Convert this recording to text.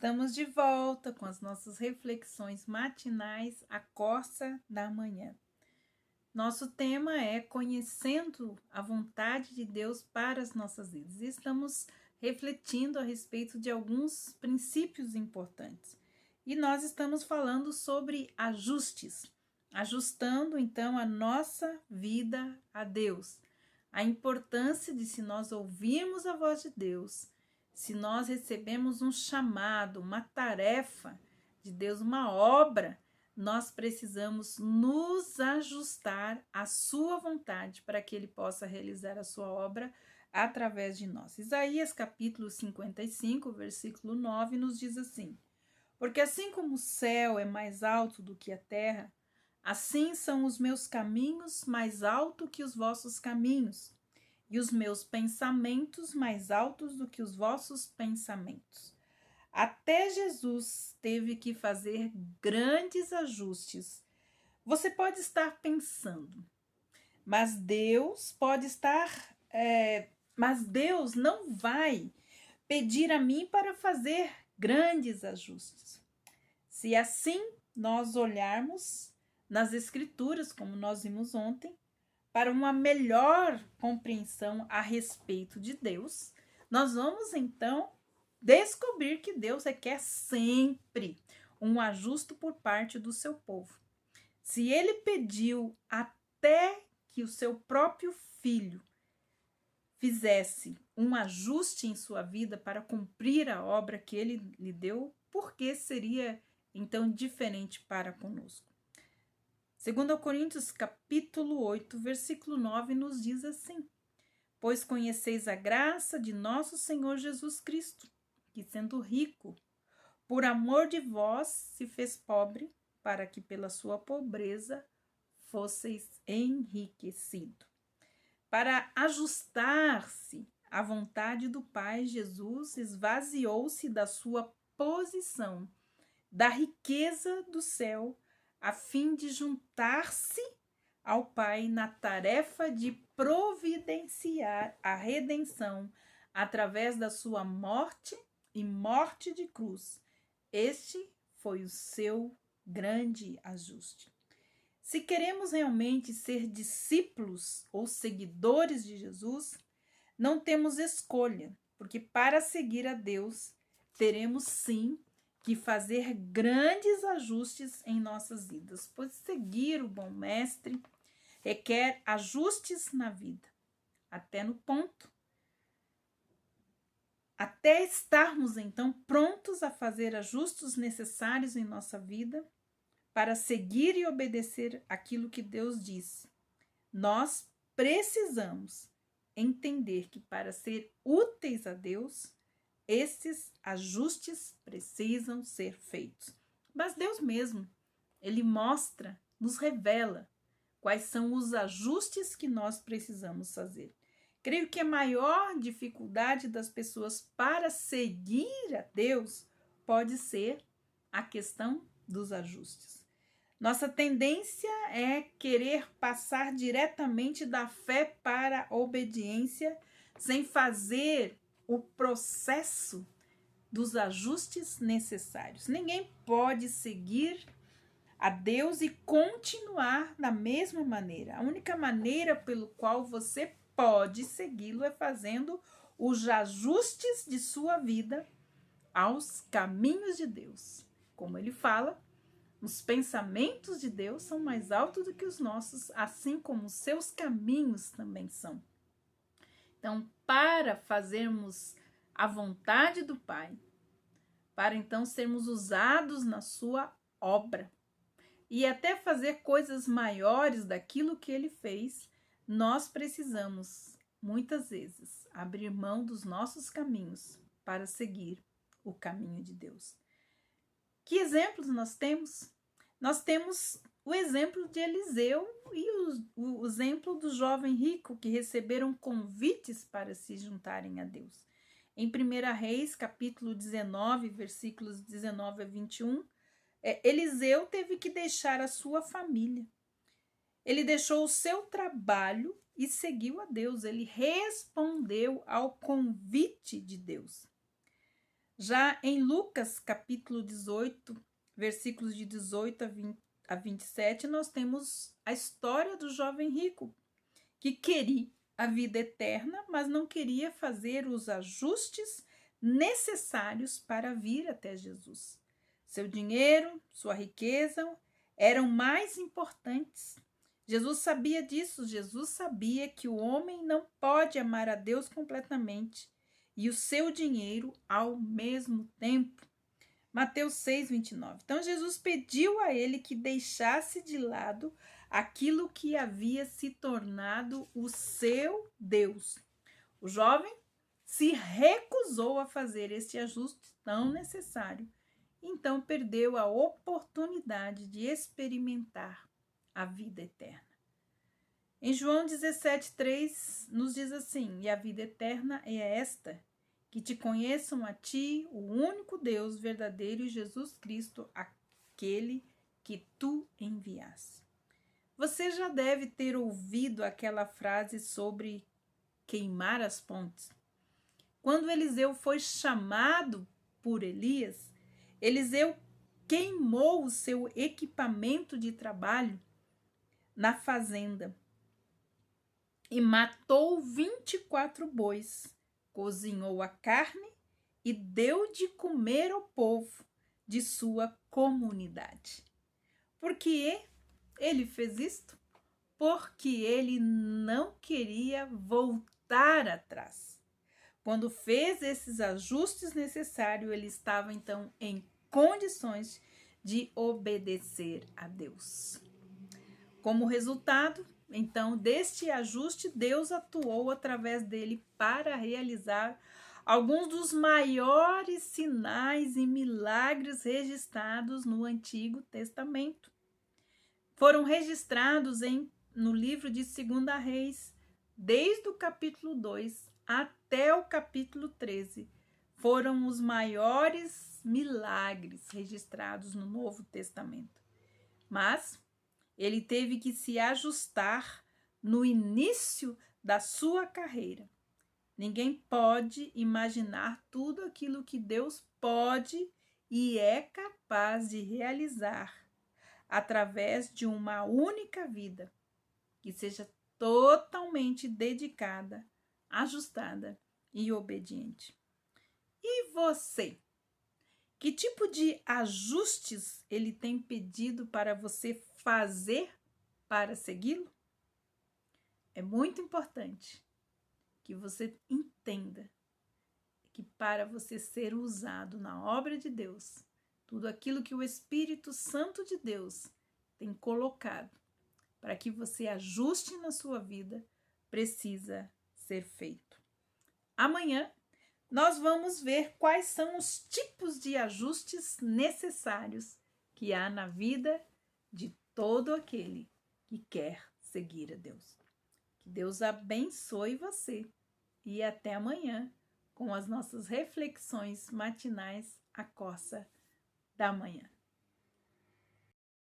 Estamos de volta com as nossas reflexões matinais, a Corsa da Manhã. Nosso tema é conhecendo a vontade de Deus para as nossas vidas. Estamos refletindo a respeito de alguns princípios importantes. E nós estamos falando sobre ajustes, ajustando então a nossa vida a Deus. A importância de, se nós ouvirmos a voz de Deus, se nós recebemos um chamado, uma tarefa de Deus, uma obra, nós precisamos nos ajustar à sua vontade para que ele possa realizar a sua obra através de nós. Isaías capítulo 55, versículo 9, nos diz assim: porque assim como o céu é mais alto do que a terra, assim são os meus caminhos mais altos que os vossos caminhos, e os meus pensamentos mais altos do que os vossos pensamentos. Até Jesus teve que fazer grandes ajustes. Você pode estar pensando, mas Deus não vai pedir a mim para fazer grandes ajustes. Se assim nós olharmos nas Escrituras, como nós vimos ontem, para uma melhor compreensão a respeito de Deus, nós vamos então descobrir que Deus requer sempre um ajuste por parte do seu povo. Se ele pediu até que o seu próprio filho fizesse um ajuste em sua vida para cumprir a obra que ele lhe deu, por que seria então diferente para conosco? 2 Coríntios capítulo 8, versículo 9 nos diz assim: pois conheceis a graça de nosso Senhor Jesus Cristo, que sendo rico, por amor de vós se fez pobre, para que pela sua pobreza fosseis enriquecidos. Para ajustar-se à vontade do Pai, Jesus esvaziou-se da sua posição, da riqueza do céu, a fim de juntar-se ao Pai na tarefa de providenciar a redenção através da sua morte e morte de cruz. Este foi o seu grande ajuste. Se queremos realmente ser discípulos ou seguidores de Jesus, não temos escolha, porque para seguir a Deus, teremos sim que fazer grandes ajustes em nossas vidas, pois seguir o bom mestre requer ajustes na vida, até no ponto. Até estarmos então prontos a fazer ajustes necessários em nossa vida para seguir e obedecer aquilo que Deus disse. Nós precisamos entender que para ser úteis a Deus, esses ajustes precisam ser feitos. Mas Deus mesmo, ele mostra, nos revela quais são os ajustes que nós precisamos fazer. Creio que a maior dificuldade das pessoas para seguir a Deus pode ser a questão dos ajustes. Nossa tendência é querer passar diretamente da fé para a obediência, sem fazer o processo dos ajustes necessários. Ninguém pode seguir a Deus e continuar da mesma maneira. A única maneira pelo qual você pode segui-lo é fazendo os ajustes de sua vida aos caminhos de Deus. Como ele fala, os pensamentos de Deus são mais altos do que os nossos, assim como os seus caminhos também são. Então, para fazermos a vontade do Pai, para então sermos usados na sua obra e até fazer coisas maiores daquilo que ele fez, nós precisamos, muitas vezes, abrir mão dos nossos caminhos para seguir o caminho de Deus. Que exemplos nós temos? Nós temos o exemplo de Eliseu e o exemplo do jovem rico que receberam convites para se juntarem a Deus. Em 1 Reis, capítulo 19, versículos 19 a 21, Eliseu teve que deixar a sua família. Ele deixou o seu trabalho e seguiu a Deus. Ele respondeu ao convite de Deus. Já em Lucas, capítulo 18, versículos de 18 a 27, nós temos a história do jovem rico, que queria a vida eterna, mas não queria fazer os ajustes necessários para vir até Jesus. Seu dinheiro, sua riqueza eram mais importantes. Jesus sabia disso, Jesus sabia que o homem não pode amar a Deus completamente e o seu dinheiro ao mesmo tempo. Mateus 6, 29. Então, Jesus pediu a ele que deixasse de lado aquilo que havia se tornado o seu Deus. O jovem se recusou a fazer este ajuste tão necessário, então perdeu a oportunidade de experimentar a vida eterna. Em João 17,3 nos diz assim: e a vida eterna é esta, que te conheçam a ti, o único Deus verdadeiro, e Jesus Cristo, aquele que tu enviaste. Você já deve ter ouvido aquela frase sobre queimar as pontes. Quando Eliseu foi chamado por Elias, Eliseu queimou o seu equipamento de trabalho na fazenda e matou 24 bois, cozinhou a carne e deu de comer ao povo de sua comunidade. Por que ele fez isto? Porque ele não queria voltar atrás. Quando fez esses ajustes necessários, ele estava então em condições de obedecer a Deus. Como resultado, então, deste ajuste, Deus atuou através dele para realizar alguns dos maiores sinais e milagres registrados no Antigo Testamento. Foram registrados no livro de 2 Reis, desde o capítulo 2 até o capítulo 13. Foram os maiores milagres registrados no Novo Testamento. Mas ele teve que se ajustar no início da sua carreira. Ninguém pode imaginar tudo aquilo que Deus pode e é capaz de realizar através de uma única vida que seja totalmente dedicada, ajustada e obediente. E você? Que tipo de ajustes ele tem pedido para você fazer para segui-lo? É muito importante que você entenda que para você ser usado na obra de Deus, tudo aquilo que o Espírito Santo de Deus tem colocado para que você ajuste na sua vida, precisa ser feito. Amanhã nós vamos ver quais são os tipos de ajustes necessários que há na vida de todo aquele que quer seguir a Deus. Que Deus abençoe você e até amanhã com as nossas reflexões matinais à coça da manhã.